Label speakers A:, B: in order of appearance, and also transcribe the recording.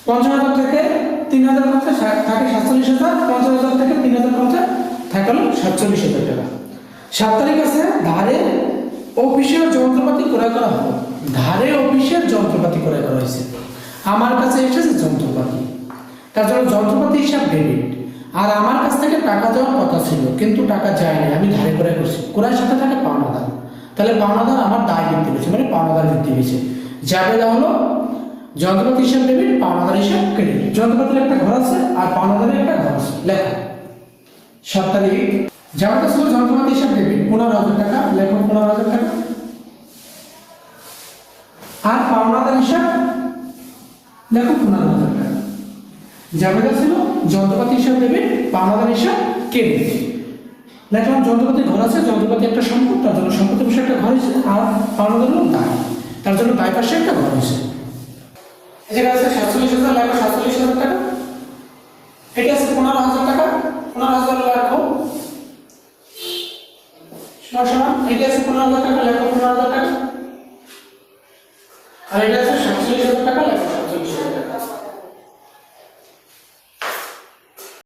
A: 50,000 থেকে 3,000 কমছে থাকে 47,000, 50,000 থেকে 3,000 কমছে থাকে 47,000 টাকা। 7 তারিখ আছে ধারে অফিসের যন্ত্রপাতি ক্রয় করা হলো। ধারে অফিসের যন্ত্রপাতি ক্রয় করা হয়েছে, আমার কাছে এসেছে যন্ত্রপাতি, তার জন্য যন্ত্রপাতি হিসাব ডেবিট। আর আমার কাছ থেকে টাকা দেওয়ার কথা ছিল কিন্তু টাকা যায়নি, আমি ধারে ক্রয় করছি, ক্রয়ের সাথে থাকে পাওনাদার, তাহলে পাওনাদার আমার দায় বৃদ্ধি পেয়েছে, মানে পাওনাদার বৃদ্ধি পেয়েছে। যাবে হলো যন্ত্রপাতি হিসাব ডেবিট, পাওনাদার হিসাব ক্রেডিট। যন্ত্রপাতির একটা ঘর আছে আর পাওনাদারের একটা ঘর আছে, লেখা 7 তারিখ যাওয়াটা ছিল যন্ত্রপাতি হিসাব ডেবিট 15,000 টাকা, লেখো 15,000 টাকা। আর পাওনাদার হিসাব লেখো 15,000 টাকা। যাবেটা ছিল যন্ত্রপাতি হিসাব ডেবিট, পাওনাদার হিসাব ক্রেডিট। লেখলাম যন্ত্রপাতি ঘর আছে, যন্ত্রপাতি একটা সম্পদ, তার জন্য সম্পত্তির পাশে একটা ঘর হয়েছে, আর পাওনাদার হলো দায়, তার জন্য দায় পাশে একটা ঘর হয়েছে। এই জায়গায় আছে 47,000, লেখো 47,000 টাকা। এটা আছে 15,000 টাকা, 15,000 লেখো সমান। এটা আছে 15,000 টাকা, লেখো 15,000 টাকা। আর এটা আছে 47,000 টাকা, লেখো 47,000